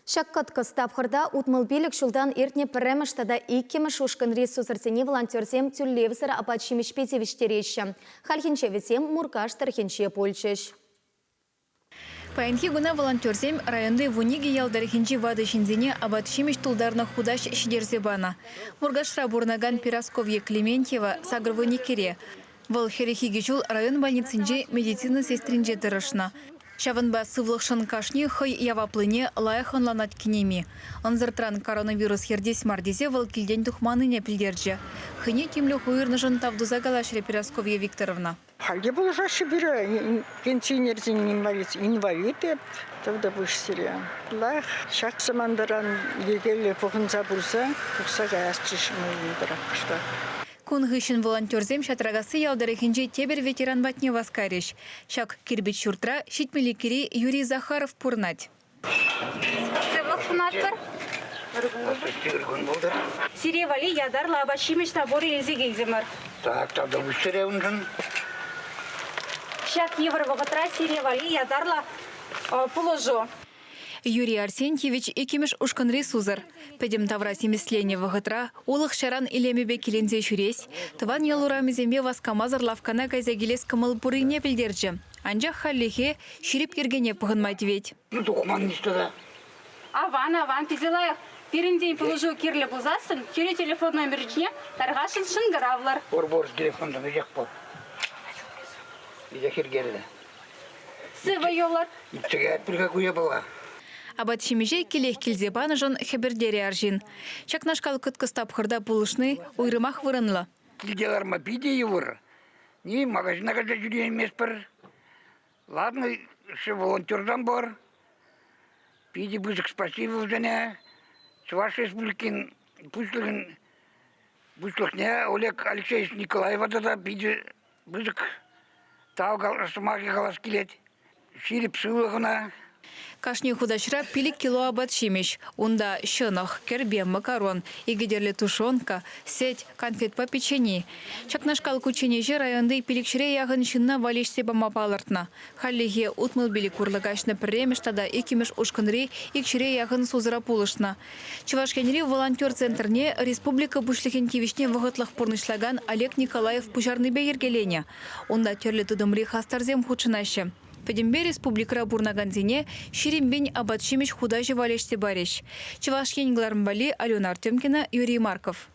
Шаккат кыстапхырда утмылбилік шулдан иртне піріміштада иккеміш ушкынри сузырсене волонтерсем тюллевсір апатшимеш петевіштереші. Хальхинчевесем муркаш тархинче польчеш. Паянхи гуна волонтерсем районды вуниги ялдархинчи вады шинзене апатшимеш тулдарна худаш шидерзе бана. Мургашра бурнаган Пирасковье Клементьева сагрвыни кере. Вол херехигичул район больницинже медицина сестринже дырышна. Шаванба сывлықшын кашни хой яваплыне лайхан ланат кинеми. Анзыртран коронавирус хердес мардезе вол килден тухманыне пилдерже. Хыне тимлю хуйырнышын тавдуза галашре Пирасковья Викторовна. Халде был жаще бере, пенсионерзин инвалид, тогда будешь сирия. Лах, шак самандаран егеле пухынца бурса, пухсага ясчишмы вибрак, что. Кунгышын волонтерзем шатрагасы ялдарыхинже тебер ветеран батне васкариш. Шак кирбич шуртра щитмеликери Юрий Захаров пурнать. Сирия вали ядарла абашимеш наборы резигейземар. Так, тогда вы серьезно. Шак евро вагатра сирия вали ядарла положу. Юрий Арсентьевич икимеш ушканри сузар. Педем тавра семеслене вагатра, улых шаран илемебе килензе шурес, тван ялурами зембе васкамазар лавкана кайзагилес камал бурыне пилдерже. Анжа халлихе ширип кергене пыхынмайт ведь. Ну, тухман не что-то. Аван, пизелая. Перендей положу кирле бузасын, кире телефон номерчне, таргашын шынгаравлар. Бор телефонда везек пор. Везек ергелі. Сывы йолар. Иптеге прикакуя была. Абат шимежей келех килзе баныжын хабердере аржин. Чакнашкал кыткыстап хырда пулышны уйрымах вырынла. Килделар ма пиде евр. Не, магазинага да жүрген емес бір. Ладно, ше волонтердан бар. Пиде бызык спасибо және. С вашей республикин пуслыхне Олег Алексеевич Николаева да пиде бызык. Таугал расымаги халас келет. Ширип сылығына. Кашни худашра пилик кило абат шимеш. Унда шынах, кербе, макарон, игедерле тушенка, сеть, конфет по печени. Чакнашкал кученеже районды пиликшире ягын шынна валиш себама палыртна. Халлиге утмыл били курлагашны премештада икимеш ушкынри икшире ягын сузыра пулышна. Чувашкенри волонтер центрне республика бушлихентивишне вағытлық пурнышлаган Олег Николаев пужарны бегергелене. Унда терле тудымри хастарзем худшынаще. Педембе республикара бурнаганзине ширимбень абат шимеш худажи валеште бареш. Чувашкенглармбали Алена Артемкина, Юрий Марков.